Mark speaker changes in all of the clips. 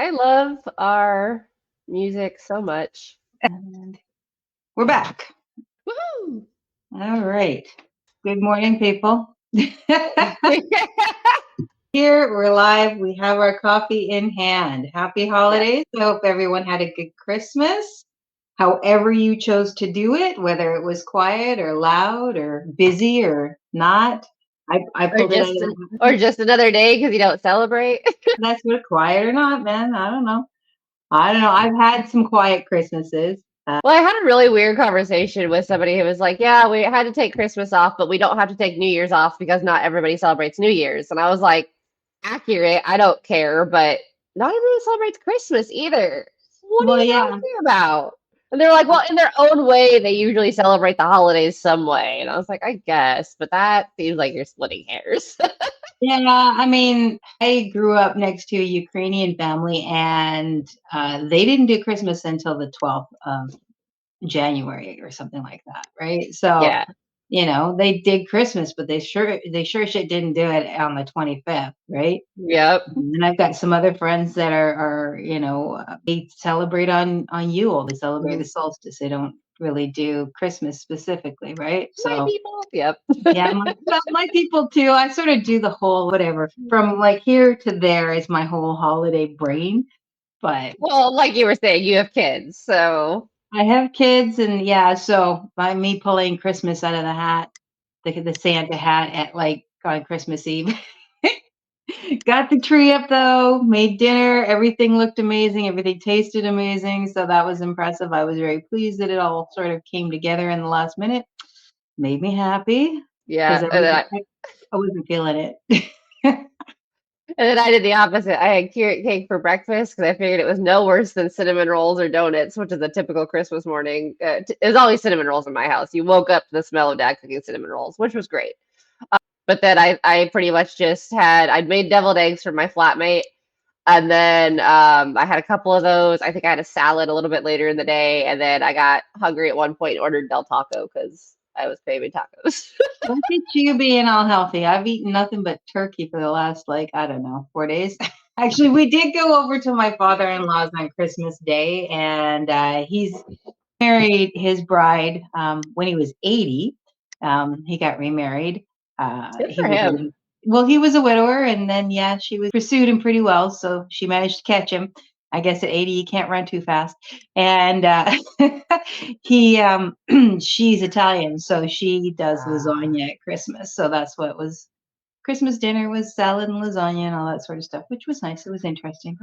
Speaker 1: I love our music so much.
Speaker 2: And we're back.
Speaker 1: Woohoo!
Speaker 2: All right. Good morning, people. Here, we're live. We have our coffee in hand. Happy holidays. I hope everyone had a good Christmas. However you chose to do it, whether it was quiet or loud or busy or not. I
Speaker 1: Or
Speaker 2: pulled it out of the
Speaker 1: or just another day because you don't celebrate.
Speaker 2: That's what quiet or not, man. I don't know. I've had some quiet Christmases.
Speaker 1: Well, I had a really weird conversation with somebody who was like, "Yeah, we had to take Christmas off, but we don't have to take New Year's off because not everybody celebrates New Year's." And I was like, "Accurate. I don't care, but not everyone celebrates Christmas either. What are
Speaker 2: Well,
Speaker 1: you
Speaker 2: yeah.
Speaker 1: talking about?" And they're like, "Well, in their own way, they usually celebrate the holidays some way." And I was like, "I guess, but that seems like you're splitting hairs."
Speaker 2: Yeah, I mean, I grew up next to a Ukrainian family, and they didn't do Christmas until the 12th of January or something like that, right? So,
Speaker 1: Yeah.
Speaker 2: they did Christmas, but they sure shit didn't do it on the 25th, right?
Speaker 1: Yep.
Speaker 2: And I've got some other friends that are they celebrate on Yule. They celebrate the solstice. They don't really do Christmas specifically, right?
Speaker 1: My
Speaker 2: So.
Speaker 1: people. Yep.
Speaker 2: Yeah, my people too. I sort of do the whole whatever from like here to there is my whole holiday brain. But
Speaker 1: Well, like you were saying, you have kids, so
Speaker 2: I have kids, and yeah, so by me pulling Christmas out of the hat, the Santa hat at like on Christmas Eve. Got the tree up though, made dinner, everything looked amazing, everything tasted amazing. So that was impressive. I was very pleased that it all sort of came together in the last minute. Made me happy because
Speaker 1: yeah.
Speaker 2: I wasn't feeling it.
Speaker 1: And then I did the opposite. I had carrot cake for breakfast because I figured it was no worse than cinnamon rolls or donuts, which is a typical Christmas morning. It was always cinnamon rolls in my house. You woke up to the smell of dad cooking cinnamon rolls, which was great. But then I pretty much just I'd made deviled eggs for my flatmate. And then I had a couple of those. I think I had a salad a little bit later in the day. And then I got hungry at one point and ordered Del Taco because I was craving tacos.
Speaker 2: Look at you being all healthy. I've eaten nothing but turkey for the last, 4 days. Actually, we did go over to my father-in-law's on Christmas Day, and he's married his bride when he was 80. He got remarried.
Speaker 1: Good for him.
Speaker 2: He was a widower, and then, yeah, she was pursued him pretty well, so she managed to catch him. I guess at 80, you can't run too fast. And she's Italian, so she does lasagna at Christmas. So that's what was Christmas dinner was salad and lasagna and all that sort of stuff, which was nice. It was interesting.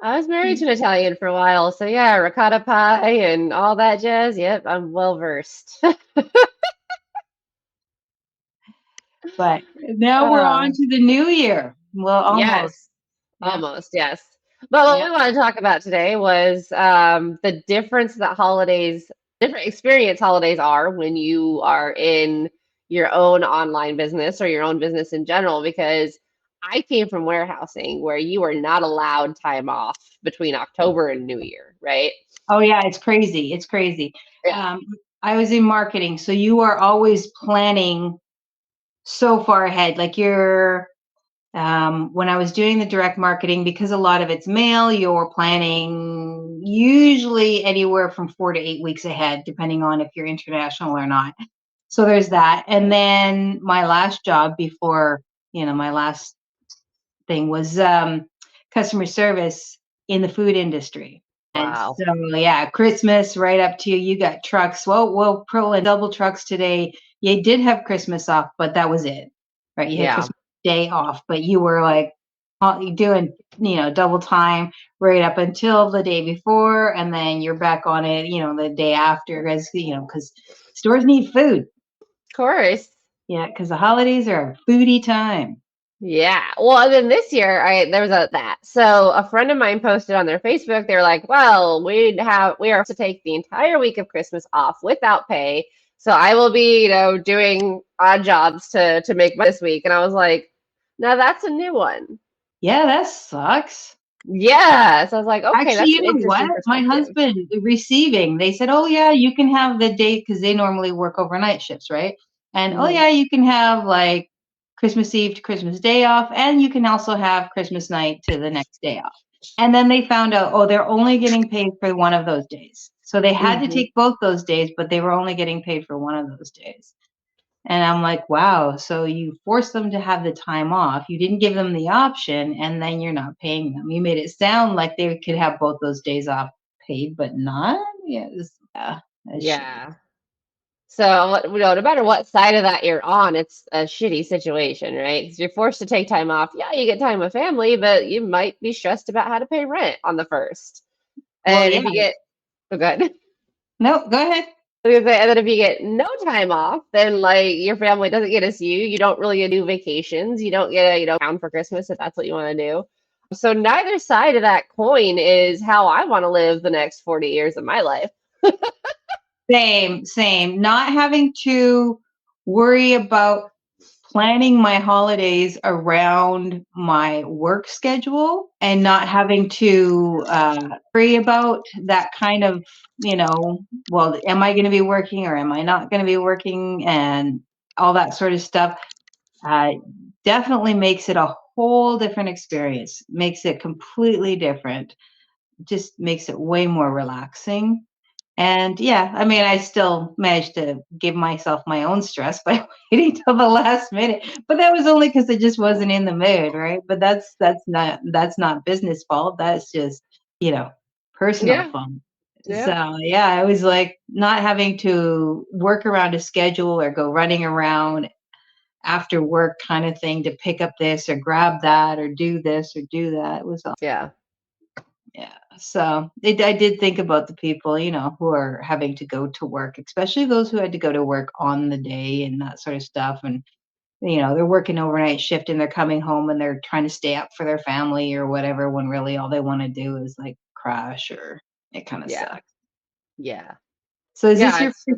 Speaker 1: I was married to an Italian for a while, so yeah, ricotta pie and all that jazz. Yep, I'm well versed.
Speaker 2: But now we're on to the new year. Well, almost.
Speaker 1: Yes, almost, yes. But what we want to talk about today was the difference that different experience holidays are when you are in your own online business or your own business in general, because I came from warehousing where you are not allowed time off between October and New Year, right?
Speaker 2: Oh, yeah, it's crazy. It's crazy.
Speaker 1: Yeah.
Speaker 2: I was in marketing, so you are always planning so far ahead. Like when I was doing the direct marketing, because a lot of it's mail, you're planning usually anywhere from 4 to 8 weeks ahead, depending on if you're international or not. So there's that. And then my last job before, my last thing was customer service in the food industry.
Speaker 1: Wow.
Speaker 2: And so, yeah, Christmas right up to you got trucks. Well, we'll pull in double trucks today. You did have Christmas off, but that was it, right? You had Christmas Day off, but you were like doing, double time right up until the day before, and then you're back on it, the day after, because stores need food.
Speaker 1: Of course.
Speaker 2: Yeah, because the holidays are a foodie time.
Speaker 1: Yeah. Well, and then this year, there was that. So a friend of mine posted on their Facebook, they were like, well, we are to take the entire week of Christmas off without pay. So I will be, doing odd jobs to make money this week. And I was like, now that's a new one.
Speaker 2: Yeah, that sucks.
Speaker 1: Yeah. So I was like, okay,
Speaker 2: actually,
Speaker 1: that's
Speaker 2: you know what? My husband receiving, they said, oh yeah, you can have the day, because they normally work overnight shifts, right? And oh yeah, you can have like Christmas Eve to Christmas Day off, and you can also have Christmas night to the next day off. And then they found out, oh, they're only getting paid for one of those days. So they had to
Speaker 1: Mhm.
Speaker 2: take both those days, but they were only getting paid for one of those days. And I'm like, wow, so you forced them to have the time off. You didn't give them the option, and then you're not paying them. You made it sound like they could have both those days off paid, but not. Yeah, that's shitty.
Speaker 1: Yeah. So, no matter what side of that you're on, it's a shitty situation, right? Because you're forced to take time off. Yeah, you get time with family, but you might be stressed about how to pay rent on the first.
Speaker 2: Well,
Speaker 1: And
Speaker 2: yeah.
Speaker 1: if you get, oh, good.
Speaker 2: No, go ahead.
Speaker 1: And then if you get no time off, then like your family doesn't get to see you. You don't really get to do vacations. You don't get to, town for Christmas if that's what you want to do. So neither side of that coin is how I want to live the next 40 years of my life.
Speaker 2: Same, same. Not having to worry about planning my holidays around my work schedule and not having to worry about that kind of, well, am I going to be working or am I not going to be working and all that sort of stuff. Uh, Definitely makes it a whole different experience, makes it completely different, just makes it way more relaxing. And yeah, I mean, I still managed to give myself my own stress by waiting till the last minute, but that was only because I just wasn't in the mood, right? But that's not business fault. That's just personal
Speaker 1: Yeah,
Speaker 2: fault.
Speaker 1: yeah,
Speaker 2: So yeah, I was like not having to work around a schedule or go running around after work kind of thing to pick up this or grab that or do this or do that. It was all.
Speaker 1: yeah,
Speaker 2: Yeah. So I did think about the people, who are having to go to work, especially those who had to go to work on the day and that sort of stuff. And, they're working overnight shift and they're coming home and they're trying to stay up for their family or whatever when really all they want to do is like crash or it kind of
Speaker 1: yeah,
Speaker 2: sucks.
Speaker 1: yeah,
Speaker 2: So
Speaker 1: yeah. It's just,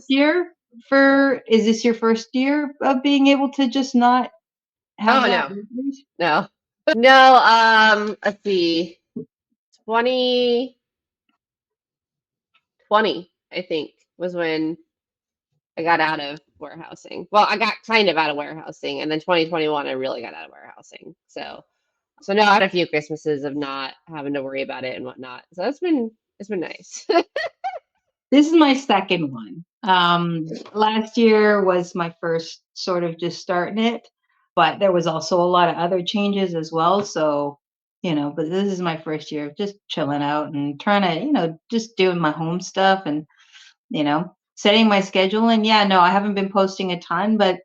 Speaker 2: is this your first year of being able to just not have
Speaker 1: oh
Speaker 2: that?
Speaker 1: no, no, no. Let's see, 2020, I think, was when I got out of warehousing. Well, I got kind of out of warehousing, and then 2021, I really got out of warehousing. So now I had a few Christmases of not having to worry about it and whatnot. So it's been nice.
Speaker 2: This is my second one. Last year was my first sort of just starting it, but there was also a lot of other changes as well. So, but this is my first year of just chilling out and trying to, just doing my home stuff and, setting my schedule. And yeah, no, I haven't been posting a ton, but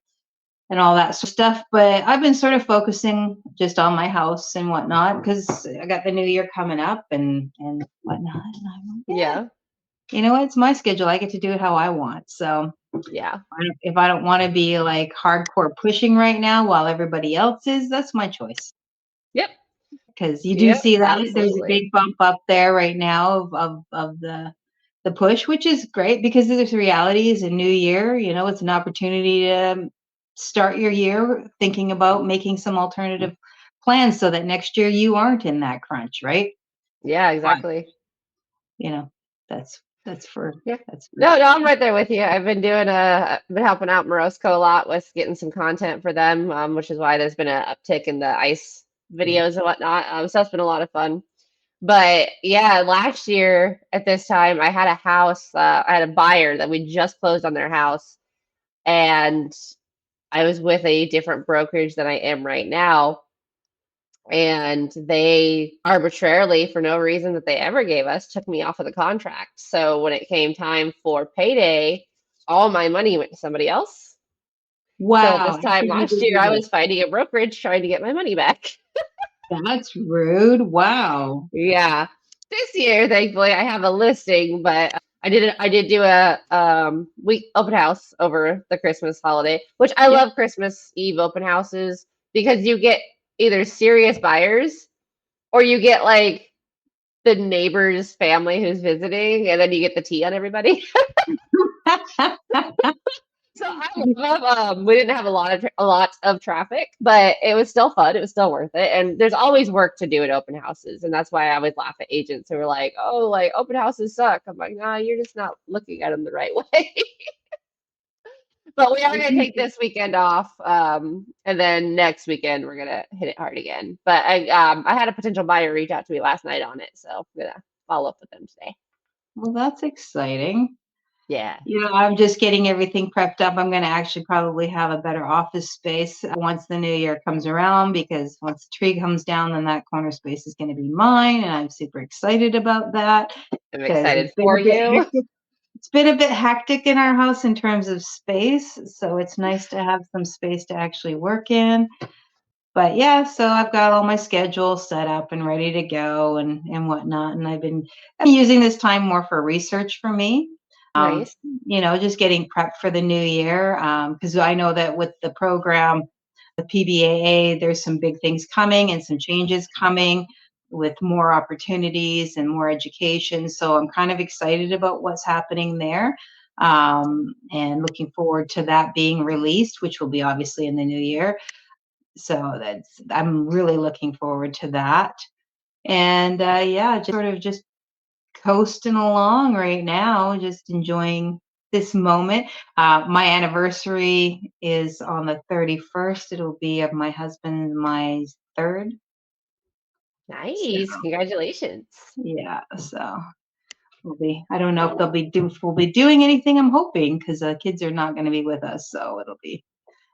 Speaker 2: and all that sort of stuff. But I've been sort of focusing just on my house and whatnot because I got the new year coming up and whatnot. And I'm like, yeah,
Speaker 1: Yeah,
Speaker 2: you know what? It's my schedule. I get to do it how I want. So
Speaker 1: yeah,
Speaker 2: if I don't want to be like hardcore pushing right now while everybody else is, that's my choice.
Speaker 1: yep,
Speaker 2: Because you do
Speaker 1: yep,
Speaker 2: see that there's a
Speaker 1: absolutely.
Speaker 2: big bump up there right now of the push, which is great because there's realities a new year. It's an opportunity to start your year thinking about making some alternative plans so that next year you aren't in that crunch, right?
Speaker 1: Yeah,
Speaker 2: But
Speaker 1: exactly.
Speaker 2: you know, that's that's for
Speaker 1: Yeah.
Speaker 2: that's for
Speaker 1: No, no, I'm right there with you. I've been helping out Morosco a lot with getting some content for them, which is why there's been an uptick in the ice videos and whatnot. So that's been a lot of fun. But yeah, last year at this time, I had a house, I had a buyer that we just closed on their house, and I was with a different brokerage than I am right now. And they arbitrarily, for no reason that they ever gave us, took me off of the contract. So when it came time for payday, all my money went to somebody else. So
Speaker 2: wow.
Speaker 1: this time
Speaker 2: After you
Speaker 1: last
Speaker 2: did
Speaker 1: year, I
Speaker 2: your
Speaker 1: was fighting a brokerage trying to get my money back.
Speaker 2: That's rude. Wow.
Speaker 1: Yeah. This year, thankfully, I have a listing, but I did do a week open house over the Christmas holiday, which I
Speaker 2: Yep.
Speaker 1: love Christmas Eve open houses because you get either serious buyers or you get like the neighbor's family who's visiting, and then you get the tea on everybody. So I love. We didn't have a lot of traffic, but it was still fun. It was still worth it. And there's always work to do at open houses, and that's why I always laugh at agents who are like, "Oh, like open houses suck." I'm like, "Nah, you're just not looking at them the right way." But we are going to take this weekend off, and then next weekend we're going to hit it hard again. But I had a potential buyer reach out to me last night on it, so I'm going to follow up with them today.
Speaker 2: Well, that's exciting.
Speaker 1: Yeah.
Speaker 2: I'm just getting everything prepped up. I'm going to actually probably have a better office space once the new year comes around, because once the tree comes down, then that corner space is going to be mine, and I'm super excited about that.
Speaker 1: I'm
Speaker 2: Because
Speaker 1: excited for you.
Speaker 2: It's been a bit hectic in our house in terms of space, so it's nice to have some space to actually work in. But yeah, so I've got all my schedule set up and ready to go and whatnot. And I'm using this time more for research for me.
Speaker 1: Nice.
Speaker 2: Just getting prepped for the new year. Because I know that with the program, the PBAA, there's some big things coming and some changes coming with more opportunities and more education. So I'm kind of excited about what's happening there. And looking forward to that being released, which will be obviously in the new year. So I'm really looking forward to that. And just coasting along right now, just enjoying this moment. My anniversary is on the 31st. It'll be of my husband, my third.
Speaker 1: Nice.
Speaker 2: So,
Speaker 1: Congratulations.
Speaker 2: yeah. So I don't know if we'll be doing anything. I'm hoping, because the kids are not going to be with us. So it'll be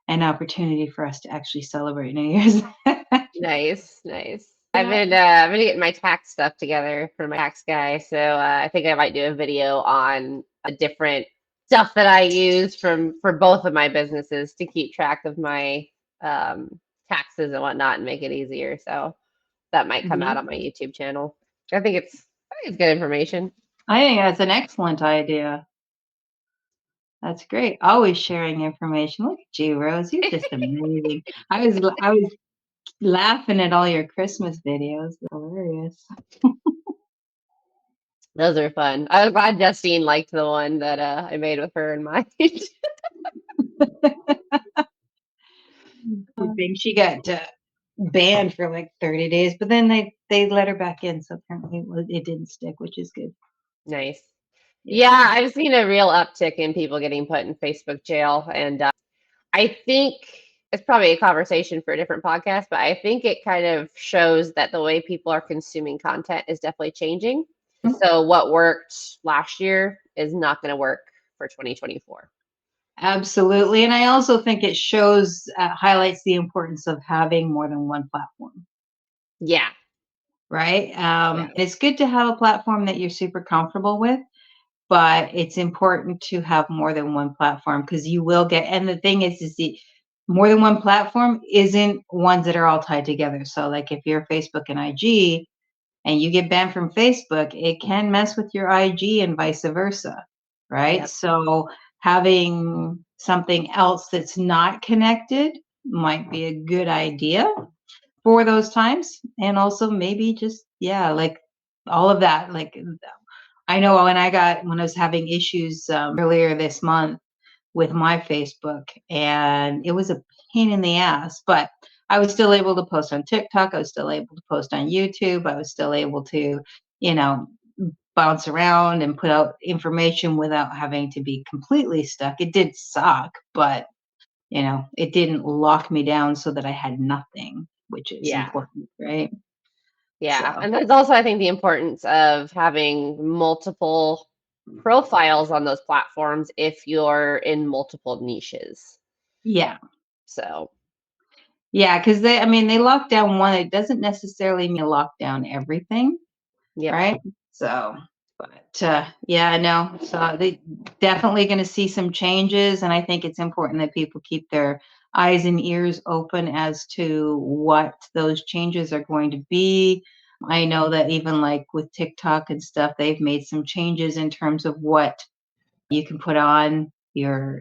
Speaker 2: an opportunity for us to actually celebrate New Year's.
Speaker 1: Nice.
Speaker 2: Yeah.
Speaker 1: I've been getting my tax stuff together for my tax guy, so I think I might do a video on a different stuff that I use for both of my businesses to keep track of my taxes and whatnot and make it easier. So that might come out on my YouTube channel. I think it's good information.
Speaker 2: I think that's an excellent idea. That's great. Always sharing information. Look at you, Rose. You're just amazing. I was laughing at all your Christmas videos. Hilarious.
Speaker 1: Those are fun. I was glad Justine liked the one that I made with her in mind.
Speaker 2: I think she got banned for like 30 days, but then they let her back in. So apparently it didn't stick, which is good.
Speaker 1: Nice. Yeah, I've seen a real uptick in people getting put in Facebook jail. And I think it's probably a conversation for a different podcast, but I think it kind of shows that the way people are consuming content is definitely changing. So what worked last year is not going to work for 2024.
Speaker 2: Absolutely. And I also think it highlights the importance of having more than one platform.
Speaker 1: Yeah.
Speaker 2: Right. It's good to have a platform that you're super comfortable with, but it's important to have more than one platform, because you will get, and the thing is the more than one platform isn't ones that are all tied together. So like if you're Facebook and IG and you get banned from Facebook, it can mess with your IG and vice versa. Right.
Speaker 1: Yep.
Speaker 2: So having something else that's not connected might be a good idea for those times. And also maybe just, like all of that. Like I know when I was having issues earlier this month with my Facebook, and it was a pain in the ass, but I was still able to post on TikTok. I was still able to post on YouTube. I was still able to, bounce around and put out information without having to be completely stuck. It did suck, but it didn't lock me down so that I had nothing, which is important, right?
Speaker 1: Yeah.
Speaker 2: So.
Speaker 1: And there's also, I think, the importance of having multiple profiles on those platforms if you're in multiple niches.
Speaker 2: Yeah.
Speaker 1: So.
Speaker 2: Yeah, because they lock down one. It doesn't necessarily mean lock down everything, right? So, but no. So they definitely going to see some changes, and I think it's important that people keep their eyes and ears open as to what those changes are going to be. I know that even like with TikTok and stuff, they've made some changes in terms of what you can put on your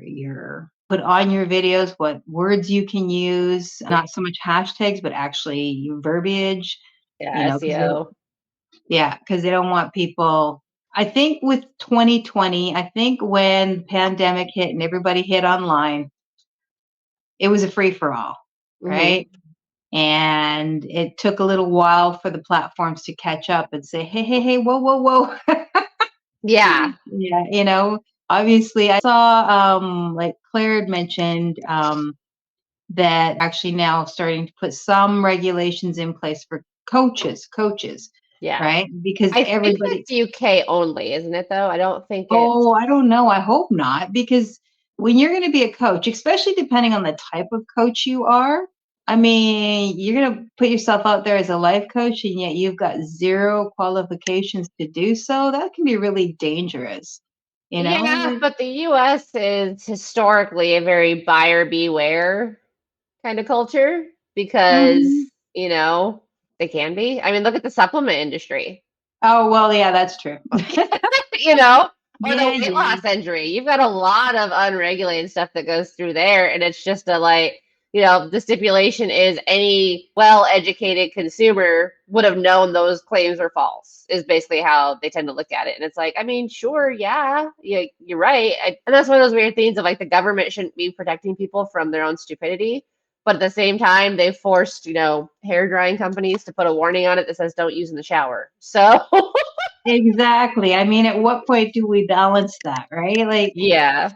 Speaker 2: videos, what words you can use, not so much hashtags, but actually verbiage.
Speaker 1: Yeah, SEO.
Speaker 2: Because they don't want people. I think with 2020, I think when the pandemic hit and everybody hit online, it was a free for all, right? And it took a little while for the platforms to catch up and say, hey, whoa.
Speaker 1: Yeah.
Speaker 2: Yeah, obviously I saw like Claire had mentioned that actually now starting to put some regulations in place for coaches,
Speaker 1: Yeah.
Speaker 2: right? Because
Speaker 1: I think
Speaker 2: everybody,
Speaker 1: it's UK only, isn't it though? I don't think it's
Speaker 2: oh, I don't know. I hope not, because when you're going to be a coach, especially depending on the type of coach you are, I mean, you're going to put yourself out there as a life coach and yet you've got zero qualifications to do so. That can be really dangerous, you know?
Speaker 1: yeah, but the US is historically a very buyer beware kind of culture because,
Speaker 2: Mhm.
Speaker 1: you know, they can be. I mean, look at the supplement industry.
Speaker 2: Oh, well, yeah, that's true.
Speaker 1: You know, or the
Speaker 2: Yeah,
Speaker 1: weight
Speaker 2: yeah.
Speaker 1: loss injury. You've got a lot of unregulated stuff that goes through there, and it's just a like, you know, the stipulation is any well-educated consumer would have known those claims are false, is basically how they tend to look at it. And it's like, I mean, sure, yeah, you're right. And that's one of those weird things of like the government shouldn't be protecting people from their own stupidity. But at the same time, they've forced, you know, hair drying companies to put a warning on it that says don't use in the shower. So
Speaker 2: Exactly. I mean, at what point do we balance that, right? Like,
Speaker 1: yeah.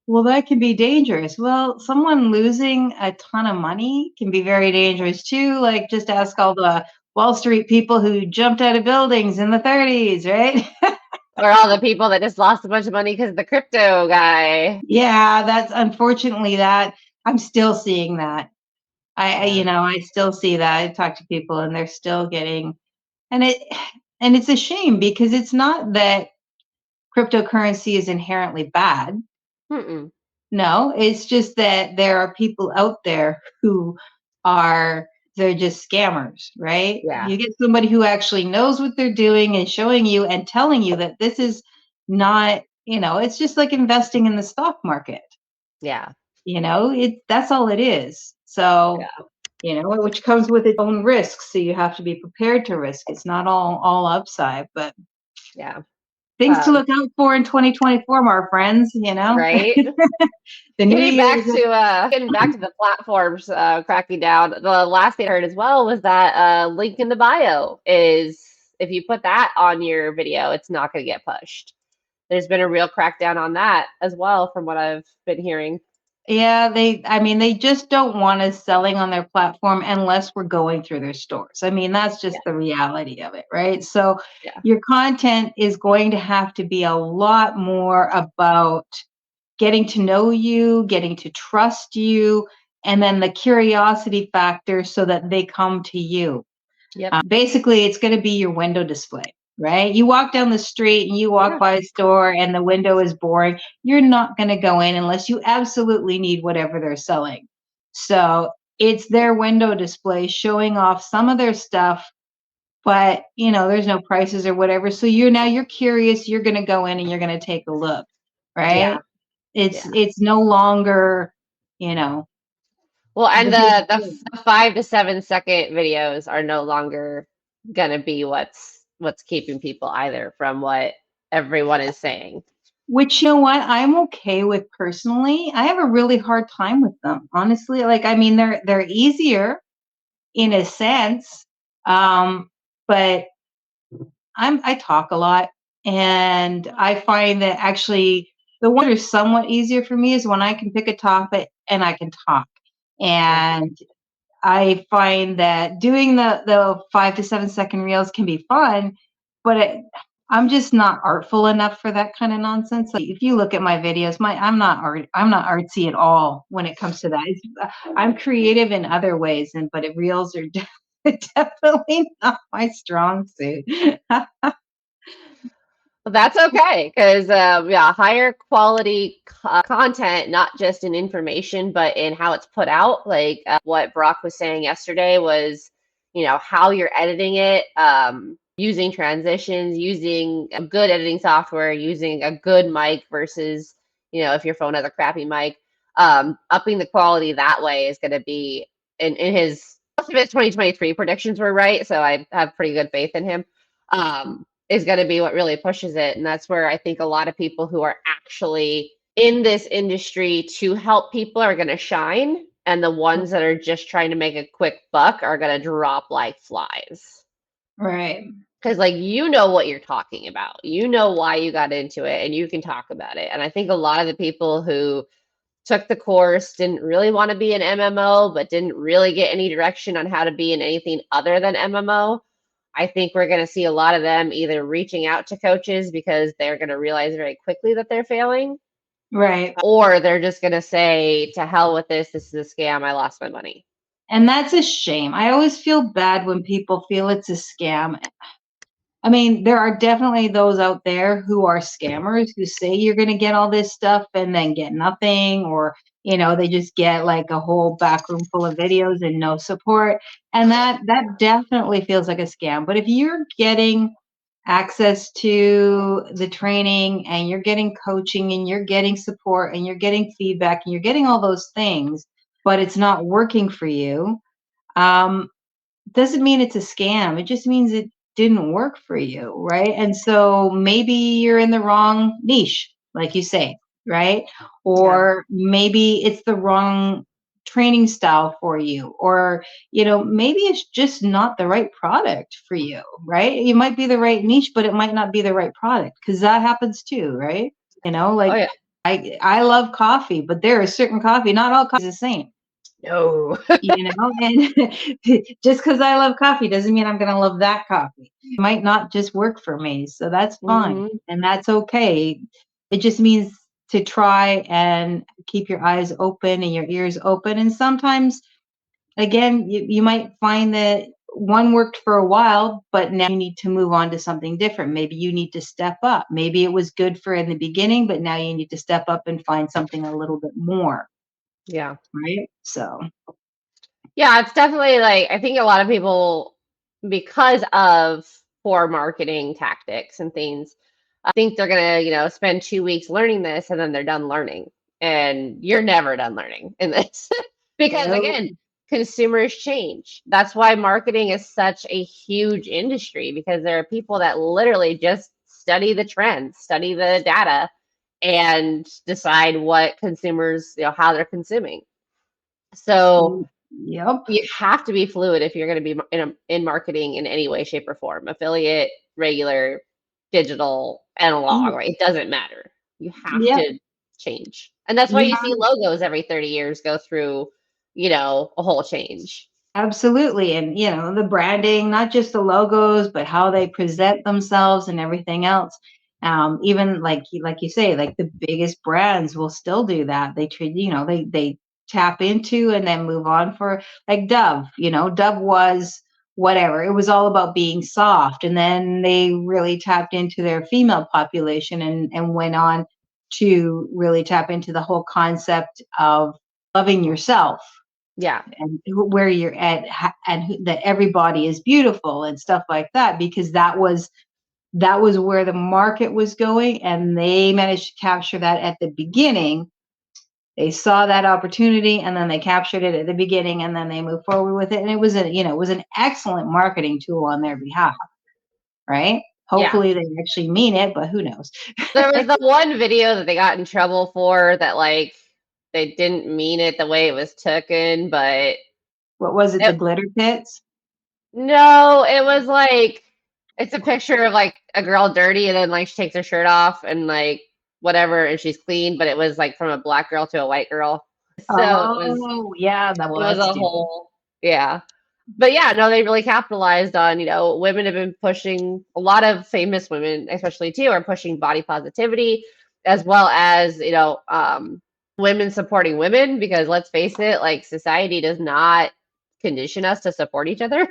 Speaker 2: well, that can be dangerous. Well, someone losing a ton of money can be very dangerous too. Like, just ask all the Wall Street people who jumped out of buildings in the 30s, right?
Speaker 1: Or all the people that just lost a bunch of money because of the crypto guy.
Speaker 2: Yeah, that's unfortunately that I'm still seeing that.
Speaker 1: Yeah.
Speaker 2: I still see that. I talk to people and they're still getting, and it's a shame because it's not that cryptocurrency is inherently bad.
Speaker 1: Mm-mm.
Speaker 2: No, it's just that there are people out there who they're just scammers, right?
Speaker 1: Yeah.
Speaker 2: You get somebody who actually knows what they're doing and showing you and telling you that this is not, it's just like investing in the stock market.
Speaker 1: Yeah.
Speaker 2: That's all it is. So,
Speaker 1: Yeah.
Speaker 2: which comes with its own risks. So you have to be prepared to risk. It's not all upside, but
Speaker 1: Yeah.
Speaker 2: things to
Speaker 1: Um,
Speaker 2: look out for in 2024, my friends,
Speaker 1: right.
Speaker 2: the new year is
Speaker 1: Getting back to the platforms cracking down. The last thing I heard as well was that link in the bio is if you put that on your video, it's not going to get pushed. There's been a real crackdown on that as well, from what I've been hearing.
Speaker 2: Yeah, they just don't want us selling on their platform unless we're going through their stores. I mean, that's
Speaker 1: Yeah.
Speaker 2: just the reality of it, right? So
Speaker 1: Yeah.
Speaker 2: your content is going to have to be a lot more about getting to know you, getting to trust you, and then the curiosity factor so that they come to you.
Speaker 1: Yep.
Speaker 2: Basically, it's going to be your window display, right? You walk down the street and you walk
Speaker 1: Yeah.
Speaker 2: by a store and the window is boring. You're not going to go in unless you absolutely need whatever they're selling. So it's their window display showing off some of their stuff, but there's no prices or whatever. So you're curious. You're going to go in and you're going to take a look,
Speaker 1: Yeah.
Speaker 2: right? It's
Speaker 1: Yeah.
Speaker 2: it's no longer, you know,
Speaker 1: Well, and
Speaker 2: the big
Speaker 1: the 5 to 7 second videos are no longer gonna be what's keeping people either, from what everyone is saying.
Speaker 2: which, you know what, I'm okay with personally. I have a really hard time with them, honestly. Like, I mean, they're easier in a sense, but I talk a lot, and I find that actually the one that are somewhat easier for me is when I can pick a topic and I can talk.
Speaker 1: Yeah.
Speaker 2: And I find that doing the 5 to 7 second reels can be fun, but I'm just not artful enough for that kind of nonsense. Like if you look at my videos, I'm not artsy at all when it comes to that. I'm creative in other ways, but reels are definitely not my strong suit.
Speaker 1: Well, that's okay, because yeah, higher quality content, not just in information, but in how it's put out. Like what Brock was saying yesterday was, you know, how you're editing it, using transitions, using a good editing software, using a good mic versus, you know, if your phone has a crappy mic, upping the quality that way is going to be in his. Most of his 2023 predictions were right, so I have pretty good faith in him. Is going to be what really pushes it. And that's where I think a lot of people who are actually in this industry to help people are going to shine. And the ones that are just trying to make a quick buck are going to drop like flies.
Speaker 2: Right.
Speaker 1: Because like you know what you're talking about. You know why you got into it and you can talk about it. And I think a lot of the people who took the course didn't really want to be an MMO, but didn't really get any direction on how to be in anything other than MMO. I think we're going to see a lot of them either reaching out to coaches because they're going to realize very quickly that they're failing,
Speaker 2: Right.
Speaker 1: or they're just going to say, to hell with this. This is a scam. I lost my money.
Speaker 2: And that's a shame. I always feel bad when people feel it's a scam. I mean, there are definitely those out there who are scammers who say you're going to get all this stuff and then get nothing, or, they just get like a whole back room full of videos and no support. And that definitely feels like a scam. But if you're getting access to the training and you're getting coaching and you're getting support and you're getting feedback and you're getting all those things, but it's not working for you, um, doesn't mean it's a scam. It just means it didn't work for you, right? And so maybe you're in the wrong niche, like you say, right?
Speaker 1: Yeah.
Speaker 2: Or maybe it's the wrong training style for you, or maybe it's just not the right product for you, right? You might be the right niche, but it might not be the right product, because that happens too, right?
Speaker 1: Oh,
Speaker 2: Like
Speaker 1: yeah.
Speaker 2: I love coffee, but there is certain coffee, not all coffee is the same.
Speaker 1: No.
Speaker 2: And just because I love coffee doesn't mean I'm going to love that coffee. It might not just work for me. So that's fine.
Speaker 1: Mhm.
Speaker 2: And that's okay. It just means to try and keep your eyes open and your ears open. And sometimes, again, you might find that one worked for a while, but now you need to move on to something different. Maybe you need to step up. Maybe it was good for in the beginning, but now you need to step up and find something a little bit more.
Speaker 1: Yeah.
Speaker 2: Right. So,
Speaker 1: Yeah, it's definitely like I think a lot of people, because of poor marketing tactics and things, think they're gonna, spend 2 weeks learning this and then they're done learning. And you're never done learning in this. Because
Speaker 2: no.
Speaker 1: again, consumers change. That's why marketing is such a huge industry, because there are people that literally just study the trends, study the data, and decide what consumers, how they're consuming. So
Speaker 2: Yep.
Speaker 1: you have to be fluid if you're going to be in marketing in any way, shape, or form. Affiliate, regular, digital, analog, right? It doesn't matter. You have
Speaker 2: Yep.
Speaker 1: to change. And that's why
Speaker 2: You
Speaker 1: you see
Speaker 2: have
Speaker 1: logos every 30 years go through, a whole change.
Speaker 2: absolutely. And the branding, not just the logos, but how they present themselves and everything else. Even like you say, like the biggest brands will still do that. They treat, they tap into and then move on. For like Dove, Dove was whatever. It was all about being soft. And then they really tapped into their female population and went on to really tap into the whole concept of loving yourself
Speaker 1: Yeah.
Speaker 2: and where you're at, and that everybody is beautiful and stuff like that, because that was where the market was going, and they managed to capture that at the beginning. They saw that opportunity and then they captured it at the beginning, and then they moved forward with it, and it was an excellent marketing tool on their behalf, right?
Speaker 1: Yeah.
Speaker 2: Hopefully they actually mean it, but who knows.
Speaker 1: There was the one video that they got in trouble for that, like, they didn't mean it the way it was taken, but
Speaker 2: What was it, the
Speaker 1: it,
Speaker 2: glitter pits?
Speaker 1: no, it was like it's a picture of like a girl dirty and then like she takes her shirt off and like whatever and she's clean, but it was like from a black girl to a white girl. So
Speaker 2: Oh yeah,
Speaker 1: it was
Speaker 2: that's
Speaker 1: a
Speaker 2: stupid.
Speaker 1: whole, yeah. But yeah, no, they really capitalized on, women have been pushing, a lot of famous women, especially too, are pushing body positivity, as well as, women supporting women, because let's face it, like society does not condition us to support each other.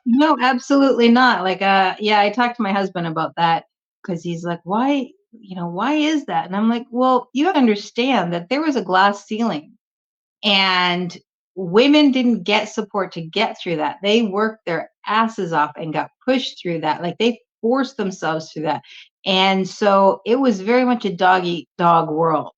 Speaker 2: No, absolutely not. Like, yeah, I talked to my husband about that, because he's like, why is that? And I'm like, well, you have to understand that there was a glass ceiling, and women didn't get support to get through that. They worked their asses off and got pushed through that. Like they forced themselves through that. And so it was very much a dog eat dog world.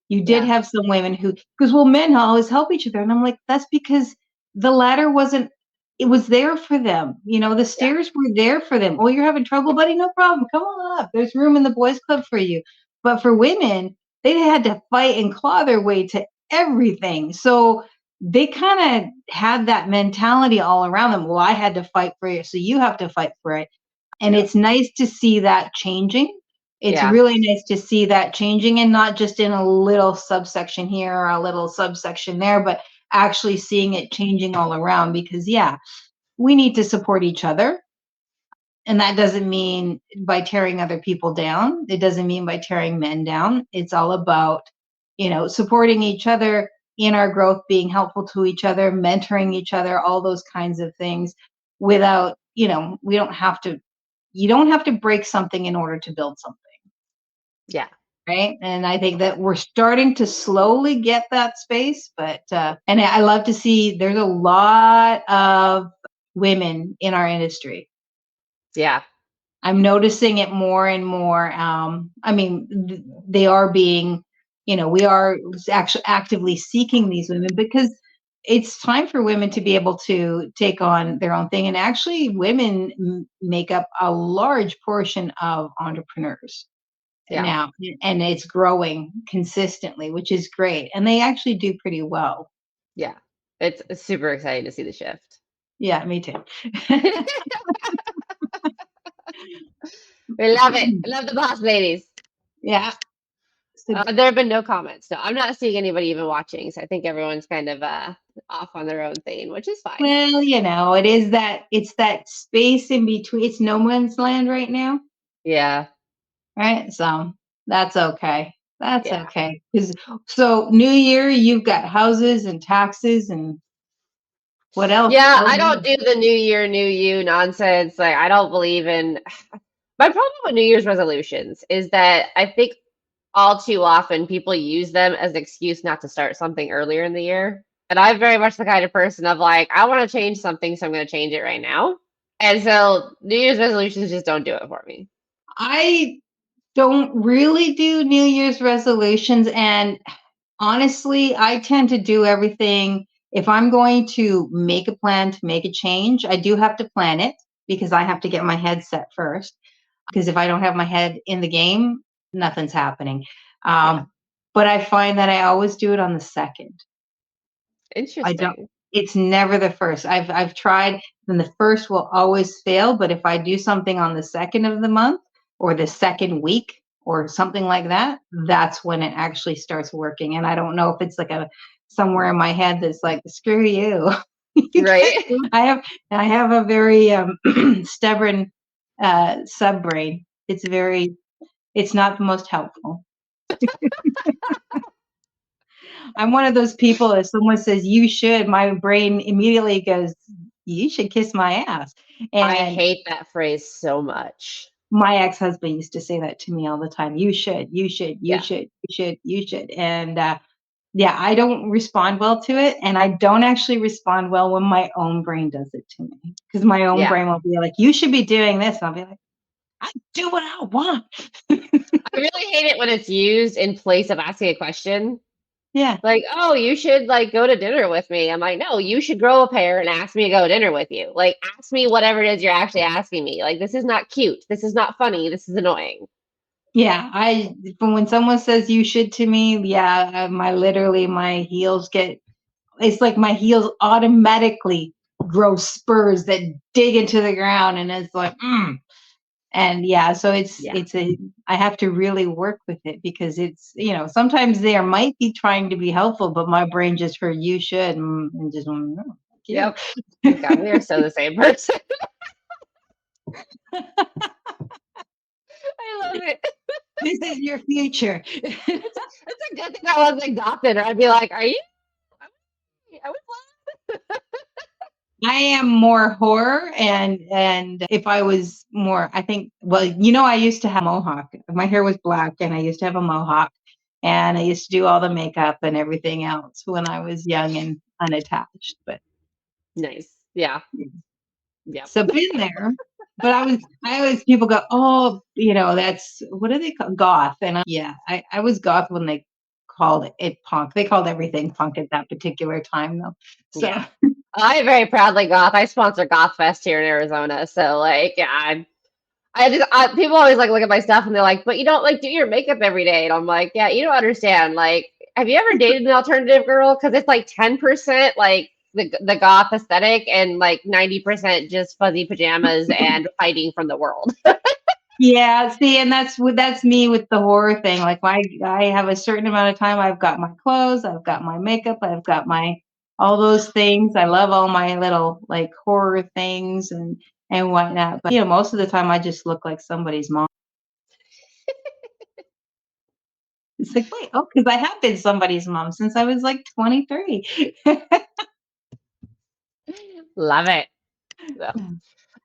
Speaker 2: You did
Speaker 1: Yeah.
Speaker 2: have some women who, because well, men always help each other. And I'm like, that's because the ladder wasn't, it was there for them. The
Speaker 1: Yeah.
Speaker 2: stairs were there for them. Oh, you're having trouble, buddy? No problem. Come on up. There's room in the boys' club for you. But for women, they had to fight and claw their way to everything. So they kind of had that mentality all around them. Well, I had to fight for it, so you have to fight for it. And it's nice to see that changing. It's really nice to see that changing, and not just in a little subsection here or a little subsection there, but actually seeing it changing all around, because we need to support each other. And that doesn't mean by tearing other people down. It doesn't mean by tearing men down. It's all about, supporting each other in our growth, being helpful to each other, mentoring each other, all those kinds of things without, we don't have to, you don't have to break something in order to build something.
Speaker 1: Yeah.
Speaker 2: Right. And I think that we're starting to slowly get that space, but, and I love to see there's a lot of women in our industry.
Speaker 1: Yeah.
Speaker 2: I'm noticing it more and more. I mean, they are being, we are actually actively seeking these women, because it's time for women to be able to take on their own thing. And actually, women make up a large portion of entrepreneurs now, and it's growing consistently, which is great. And they actually do pretty well.
Speaker 1: Yeah. It's super exciting to see the shift.
Speaker 2: Yeah, me too.
Speaker 1: We love it. I love the boss ladies.
Speaker 2: Yeah.
Speaker 1: There have been no comments. No, I'm not seeing anybody even watching. So I think everyone's kind of off on their own thing, which is fine.
Speaker 2: Well, it's that space in between. It's no man's land right now.
Speaker 1: Yeah.
Speaker 2: Right. So that's okay. That's okay. So New Year, you've got houses and taxes and what else?
Speaker 1: Yeah, I don't do the New Year, New You nonsense. Like, I don't believe in. My problem with New Year's resolutions is that I think all too often people use them as an excuse not to start something earlier in the year. And I'm very much the kind of person of like, I want to change something, so I'm going to change it right now. And so New Year's resolutions just don't do it for me.
Speaker 2: I don't really do New Year's resolutions. And honestly, I tend to do everything. If I'm going to make a plan to make a change, I do have to plan it, because I have to get my head set first. Because if I don't have my head in the game, nothing's happening. But I find that I always do it on the second.
Speaker 1: Interesting.
Speaker 2: It's never the first. I've tried, and the first will always fail. But if I do something on the second of the month or the second week or something like that, that's when it actually starts working. And I don't know if it's like somewhere in my head that's like, screw you.
Speaker 1: Right.
Speaker 2: I have a very stubborn subbrain. It's not the most helpful. I'm one of those people, if someone says you should, my brain immediately goes, you should kiss my ass. And
Speaker 1: I hate that phrase so much.
Speaker 2: My ex-husband used to say that to me all the time. You should, you should, you should, you should, you should. And I don't respond well to it. And I don't actually respond well when my own brain does it to me. Because my own brain will be like, you should be doing this. And I'll be like, I do what I want.
Speaker 1: I really hate it when it's used in place of asking a question.
Speaker 2: Yeah.
Speaker 1: Like, oh, you should like go to dinner with me. I'm like, no, you should grow a pair and ask me to go to dinner with you. Like, ask me whatever it is you're actually asking me. Like, this is not cute. This is not funny. This is annoying.
Speaker 2: Yeah, when someone says you should to me, my heels it's like my heels automatically grow spurs that dig into the ground, and it's like, And so I have to really work with it, because it's, sometimes they might be trying to be helpful, but my brain just heard you should and just went, no.
Speaker 1: Yep. God, we are so the same person. I love it.
Speaker 2: This is your future.
Speaker 1: It's a good thing I wasn't adopted, or I'd be like, are you? I was
Speaker 2: I am more horror, and if I was more, I think, I used to have a mohawk. My hair was black, and I used to have a mohawk, and I used to do all the makeup and everything else when I was young and unattached. But
Speaker 1: nice, yeah.
Speaker 2: So been there, but I always people go, oh, that's, what do they call goth? And I was goth when they called it punk. They called everything punk at that particular time, though. So.
Speaker 1: Yeah. I'm very proudly goth. I sponsor Goth Fest here in Arizona. So like, people always like look at my stuff and they're like, but you don't like do your makeup every day. And I'm like, yeah, you don't understand. Like, have you ever dated an alternative girl? Because it's like 10% like the goth aesthetic and like 90% just fuzzy pajamas and hiding from the world.
Speaker 2: Yeah, see, and that's me with the horror thing. Like I have a certain amount of time. I've got my clothes, I've got my makeup, I've got my all those things. I love all my little like horror things and whatnot. But most of the time I just look like somebody's mom. It's like, wait, oh, because I have been somebody's mom since I was like 23.
Speaker 1: Love it. So.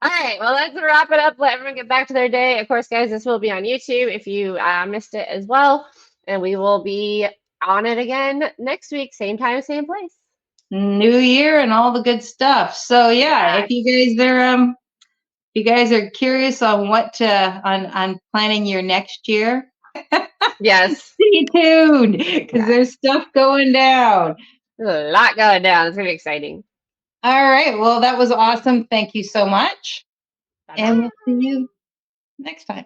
Speaker 1: All right, well, let's wrap it up. Let everyone get back to their day. Of course, guys, this will be on YouTube if you missed it as well. And we will be on it again next week, same time, same place.
Speaker 2: New year and all the good stuff. So yeah, if you guys are curious on what on planning your next year,
Speaker 1: yes,
Speaker 2: stay tuned because there's stuff going down.
Speaker 1: There's a lot going down. It's gonna be exciting.
Speaker 2: All right. Well, that was awesome. Thank you so much.
Speaker 1: Bye-bye.
Speaker 2: And we'll see you next time.